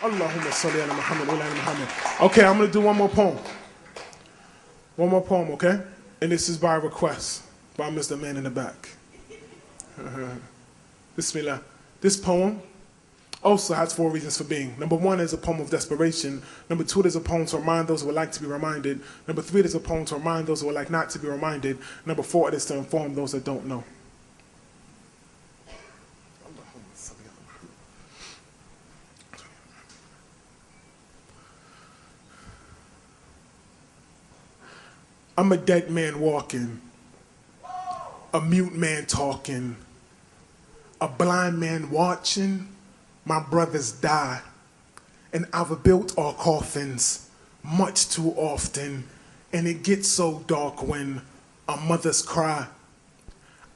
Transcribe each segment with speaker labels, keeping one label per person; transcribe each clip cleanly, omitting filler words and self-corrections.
Speaker 1: Allahumma salli ala Muhammad wa ala Muhammad. Okay, I'm going to do one more poem. One more poem, okay? And this is by request by Mr. Man in the back. Bismillah. This poem also has 4 reasons for being. Number 1 is a poem of desperation. Number 2, it is a poem to remind those who would like to be reminded. Number 3, it is a poem to remind those who would like not to be reminded. Number 4, it is to inform those that don't know. I'm a dead man walking, a mute man talking, a blind man watching my brothers die. And I've built our coffins much too often, and it gets so dark when our mothers cry.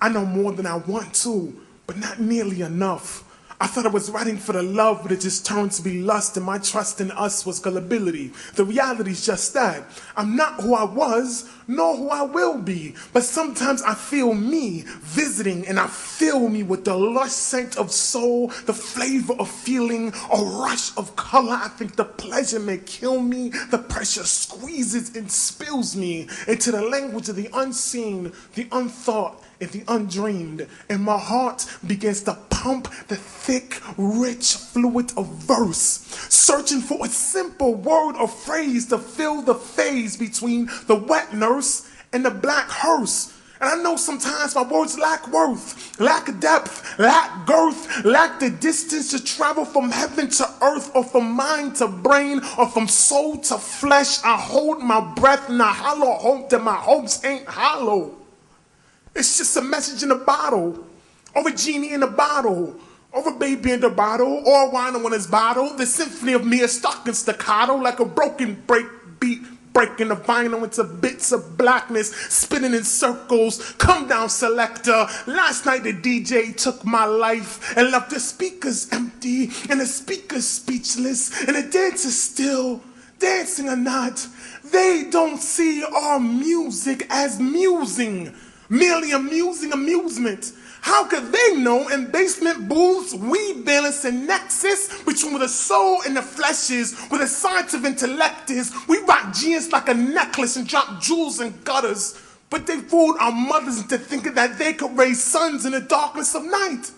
Speaker 1: I know more than I want to, but not nearly enough. I thought I was writing for the love, but it just turned to be lust, and my trust in us was gullibility. The reality's just that. I'm not who I was, nor who I will be. But sometimes I feel me visiting, and I fill me with the lush scent of soul, the flavor of feeling, a rush of color. I think the pleasure may kill me. The pressure squeezes and spills me into the language of the unseen, the unthought, and the undreamed, and my heart begins to pump the thick, rich fluid of verse, searching for a simple word or phrase to fill the phase between the wet nurse and the black hearse. And I know sometimes my words lack worth, lack depth, lack girth, lack the distance to travel from heaven to earth, or from mind to brain, or from soul to flesh. I hold my breath and I hollow hope that my hopes ain't hollow. It's just a message in a bottle, or a genie in a bottle, or a baby in the bottle, or a wine in his bottle. The symphony of me is stuck in staccato like a broken beat, breaking the vinyl into bits of blackness, spinning in circles. Come down, selector. Last night the DJ took my life and left the speakers empty and the speakers speechless, and the dancers still dancing or not. They don't see our music as musing, merely amusing amusement. How could they know in basement booths we balance a nexus between where the soul and the flesh is, where the science of intellect is? We rock jeans like a necklace and drop jewels in gutters. But they fooled our mothers into thinking that they could raise sons in the darkness of night.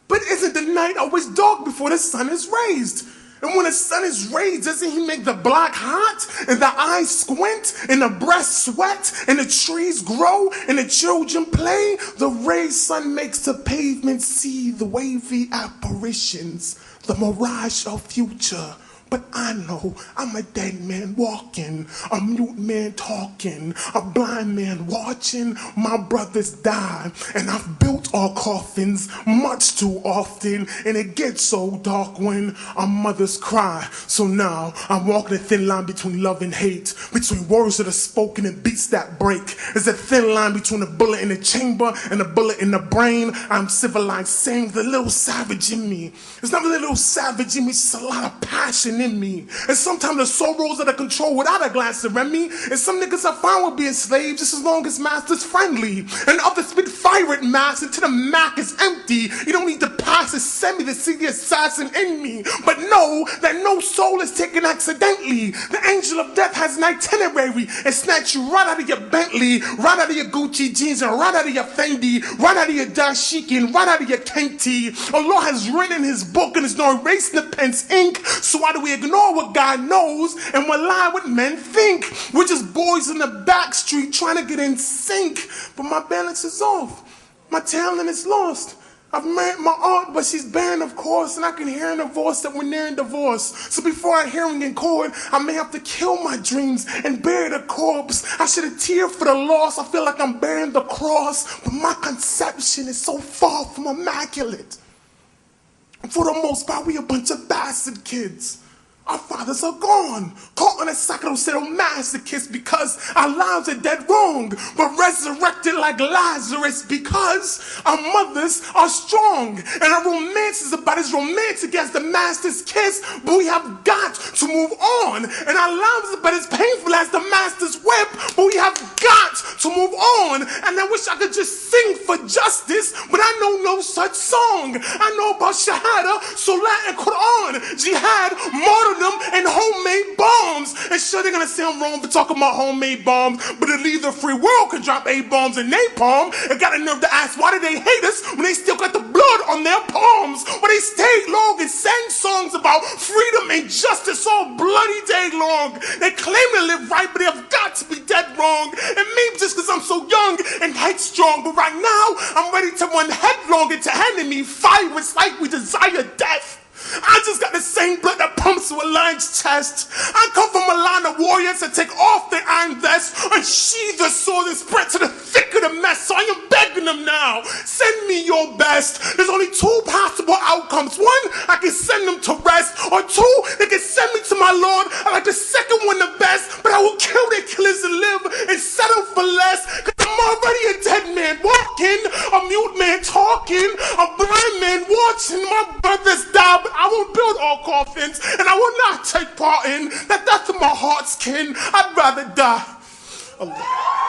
Speaker 1: But isn't the night always dark before the sun is raised? And when the sun is raised, doesn't he make the block hot, and the eyes squint, and the breasts sweat, and the trees grow, and the children play? The raised sun makes the pavement see the wavy apparitions, the mirage of future. But I know I'm a dead man walking, a mute man talking, a blind man watching my brothers die. And I've built our coffins much too often, and it gets so dark when our mothers cry. So now I'm walking a thin line between love and hate, between words that are spoken and beats that break. There's a thin line between a bullet in the chamber and a bullet in the brain. I'm civilized, sane with a little savage in me. There's not a little savage in me, it's just a lot of passion in me. And sometimes the soul rolls out of control without a glass of Remy. And some niggas are fine with being slaves just as long as master's friendly. And others spit fire at mass until the Mac is empty. You don't need to pass a semi to see the assassin in me. But know that no soul is taken accidentally. The angel of death has an itinerary and snatch you right out of your Bentley, right out of your Gucci jeans, and right out of your Fendi, right out of your dashiki, and right out of your Kenti. Allah has written in his book, and there's no erasing the pen's ink. So why do we ignore what God knows and rely what men think? We're just boys in the back street trying to get in sync, but my balance is off. My talent is lost. I've married my aunt, but she's barren, of course, and I can hear in her voice that we're nearing divorce. So before I hear him in court, I may have to kill my dreams and bury the corpse. I should have teared for the loss. I feel like I'm bearing the cross, but my conception is so far from immaculate. For the most part, we a bunch of bastard kids. Our fathers are gone, caught on a sacrosanct masochist because our lives are dead wrong, but resurrected like Lazarus because our mothers are strong. And our romance is about as romantic as the master's kiss, but we have got to move on. And our lives is about as painful as the master's whip, but we have got to move on. And I wish I could just sing for justice, but I know no such song. I know about Shahada, Salah, and Quran, Jihad, martyrdom, and homemade bombs. And sure, they're gonna say I'm wrong for talking about homemade bombs, but at least the free world can drop A-bombs and napalm. And got a nerve to ask, why do they hate us when they still got the blood on their palms? When they stayed long and sang songs about freedom and justice all bloody day long. They claim to live right, but they have got to be dead wrong. And maybe just because I'm so young and headstrong, but right now I'm ready to run headlong into enemy fire. It's like we desire death. I just got the same blood that pumps through a lion's chest. I come from a line of warriors that take off their iron vest, unsheathe the sword and sprint to the thick of the mess. So I am begging them now, send me your best. There's only two possible outcomes. One, I can send them to rest, or two, they can send me to my Lord. I like the second one the best, but I will kill their killers and live and settle for less. Cause I'm already a dead man walking, a mute man talking, a blind man watching my brothers die. But I won't build all coffins, and I will not take part in that death of my heart's kin. I'd rather die. Allah.